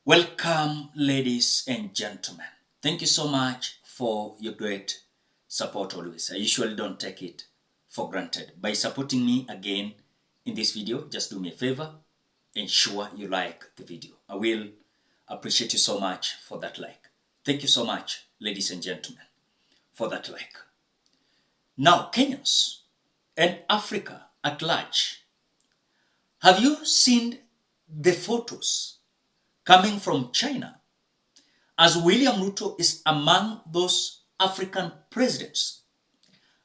Welcome, ladies and gentlemen. Thank you so much for your great support always. I usually don't take it for granted. By supporting me again in this video, just do me a favor, ensure you like the video. I will appreciate you so much for that like. Thank you so much, ladies and gentlemen, for that like. Now, Kenyans and Africa at large, have you seen the photos coming from China, as William Ruto is among those African presidents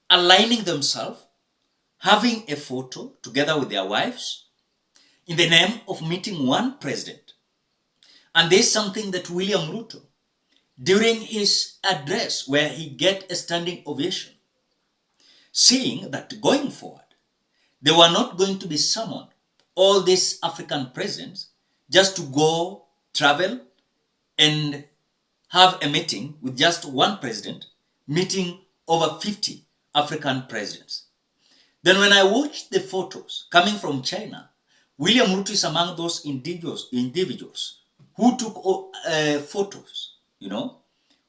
aligning themselves, having a photo together with their wives in the name of meeting one president? And there's something that William Ruto, during his address where he get a standing ovation, saying that going forward, they were not going to be summoned, all these African presidents, just to go travel and have a meeting with just one president, meeting over 50 African presidents. Then when I watched the photos coming from China, William Ruto is among those individuals who took photos,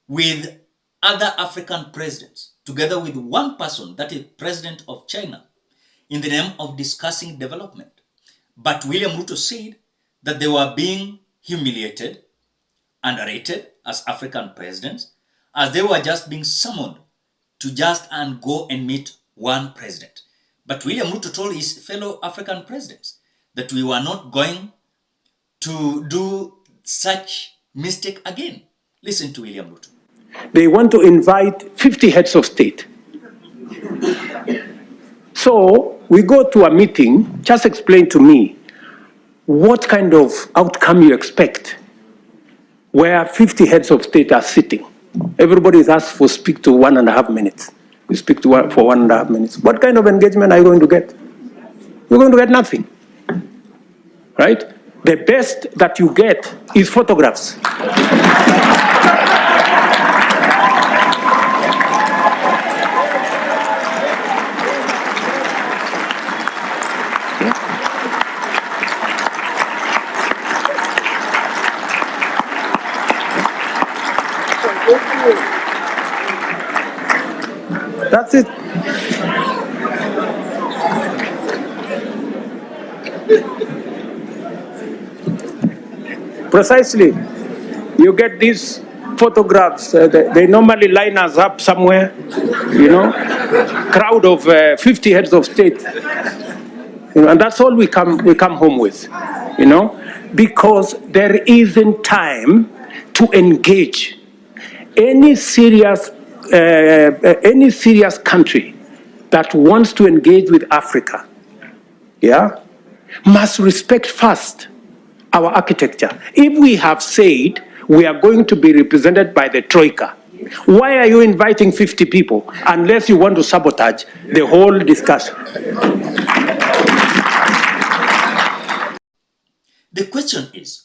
with other African presidents, together with one person, that is president of China, in the name of discussing development. But William Ruto said that they were being humiliated, underrated as African presidents, as they were just being summoned to just and go and meet one president. But William Ruto told his fellow African presidents that we were not going to do such mistake again. Listen to William Ruto. They want to invite 50 heads of state. So we go to a meeting. Just explain to me what kind of outcome you expect where 50 heads of state are sitting. Everybody is asked for speak to 1.5 minutes. You speak to for 1.5 minutes. What kind of engagement are you going to get? You're going to get nothing, right? The best that you get is photographs. That's it. Precisely. You get these photographs. They normally line us up somewhere, crowd of 50 heads of state. And that's all we come home with, because there isn't time to engage. Any serious country that wants to engage with Africa, must respect first our architecture. If we have said we are going to be represented by the Troika, why are you inviting 50 people unless you want to sabotage the whole discussion? The question is,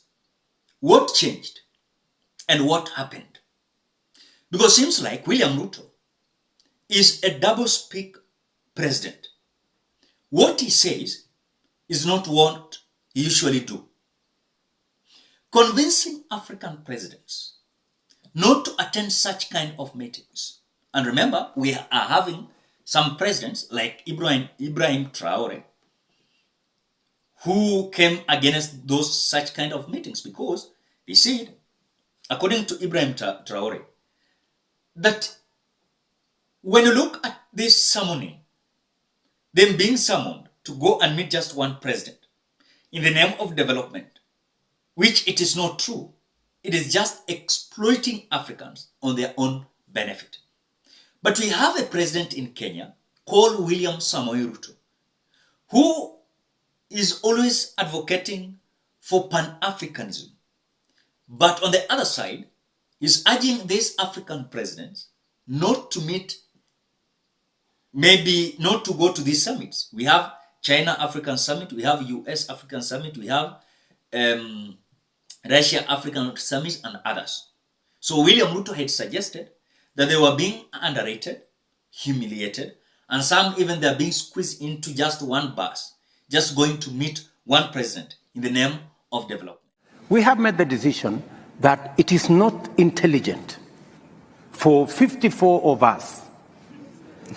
what changed and what happened? Because it seems like William Ruto is a double-speak president. What he says is not what he usually do. Convincing African presidents not to attend such kind of meetings. And remember, we are having some presidents like Ibrahim Traore who came against those such kind of meetings, because they said, according to Ibrahim Traore, that when you look at this summoning, them being summoned to go and meet just one president in the name of development, which it is not true. It is just exploiting Africans on their own benefit. But we have a president in Kenya called William Samoei Ruto, who is always advocating for Pan-Africanism. But on the other side, he's urging these African presidents not to meet, maybe not to go to these summits. We have China African Summit, we have US African Summit, we have Russia African Summit and others. So William Ruto had suggested that they were being underrated, humiliated, and some even they're being squeezed into just one bus, just going to meet one president in the name of development. we have made the decision that it is not intelligent for 54 of us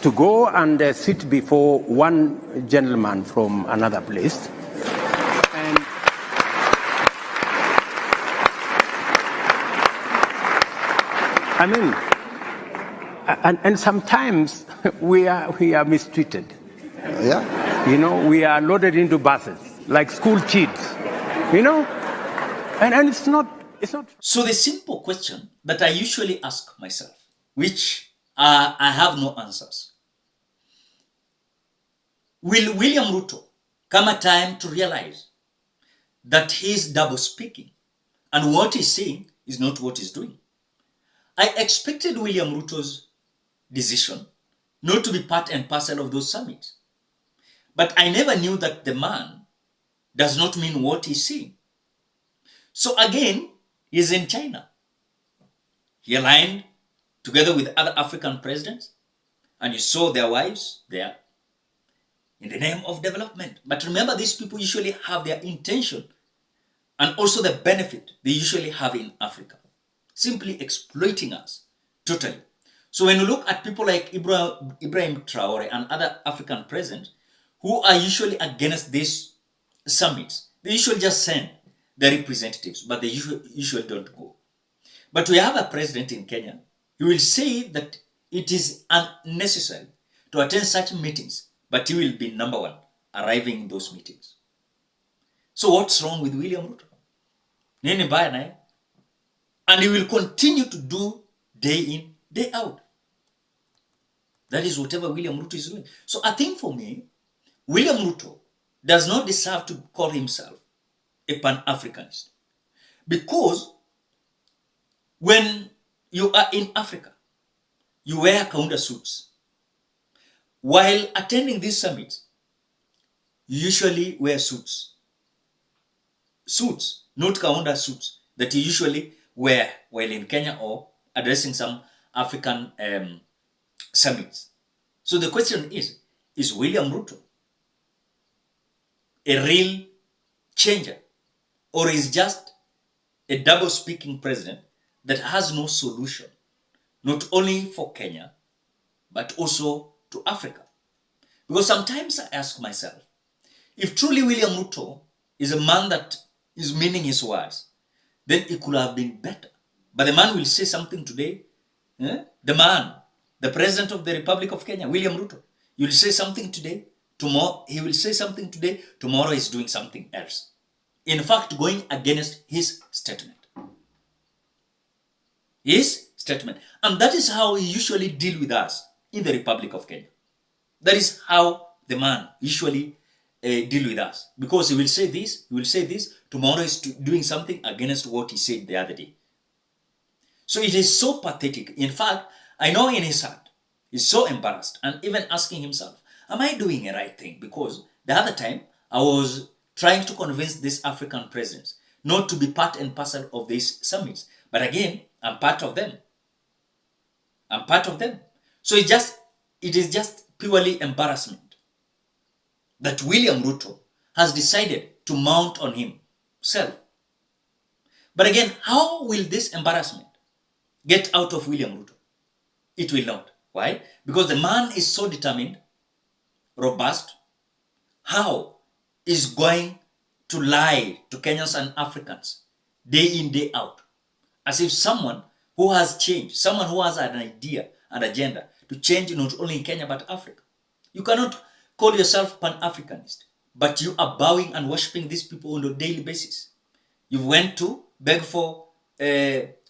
to go and sit before one gentleman from another place. And I mean, and sometimes we are mistreated. Yeah. You know, we are loaded into buses like school kids. You know, and it's not. So the simple question that I usually ask myself, which I have no answers. Will William Ruto come a time to realize that he's double speaking and what he's saying is not what he's doing? I expected William Ruto's decision not to be part and parcel of those summits. But I never knew that the man does not mean what he's saying. So again, he's in China. He aligned together with other African presidents, and you saw their wives there in the name of development. But remember, these people usually have their intention and also the benefit they usually have in Africa, simply exploiting us totally. So when you look at people like Ibrahim Traore and other African presidents who are usually against these summits, they usually just send their representatives, but they usually don't go. But we have a president in Kenya who will say that it is unnecessary to attend such meetings, but he will be number one, arriving in those meetings. So what's wrong with William Ruto? Nini mbaya naye? And he will continue to do day in, day out. That is whatever William Ruto is doing. So I think for me, William Ruto does not deserve to call himself a Pan-Africanist. Because when you are in Africa, you wear Kaunda suits. While attending these summits, you usually wear suits. Suits, not Kaunda suits, that you usually wear while in Kenya or addressing some African summits. So the question is William Ruto a real changer, or is just a double-speaking president that has no solution, not only for Kenya, but also to Africa? Because sometimes I ask myself, if truly William Ruto is a man that is meaning his words, then it could have been better. But the man will say something today, the president of the Republic of Kenya, William Ruto, you will say something today, tomorrow he will say something today, tomorrow he's doing something else. In fact, going against his statement. His statement. And that is how he usually deal with us in the Republic of Kenya. That is how the man usually deal with us. Because he will say this, tomorrow he's doing something against what he said the other day. So it is so pathetic. In fact, I know in his heart, he's so embarrassed and even asking himself, am I doing a right thing? Because the other time, I was trying to convince these African presidents not to be part and parcel of these summits. But again, I'm part of them. I'm part of them. So it is just purely embarrassment that William Ruto has decided to mount on himself. But again, how will this embarrassment get out of William Ruto? It will not. Why? Because the man is so determined, robust. How is going to lie to Kenyans and Africans day in, day out? As if someone who has changed, someone who has an idea, an agenda to change not only in Kenya but Africa. You cannot call yourself Pan-Africanist, but you are bowing and worshipping these people on a daily basis. You went to beg for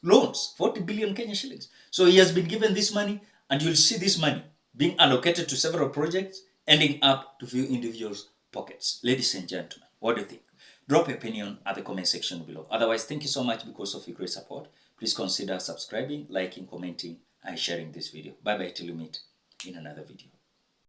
loans, 40 billion Kenya shillings. So he has been given this money, and you'll see this money being allocated to several projects, ending up to few individuals' pockets. Ladies and gentlemen, what do you think? Drop your opinion at the comment section below. Otherwise, thank you so much because of your great support. Please consider subscribing, liking, commenting, and sharing this video. Bye-bye till we meet in another video.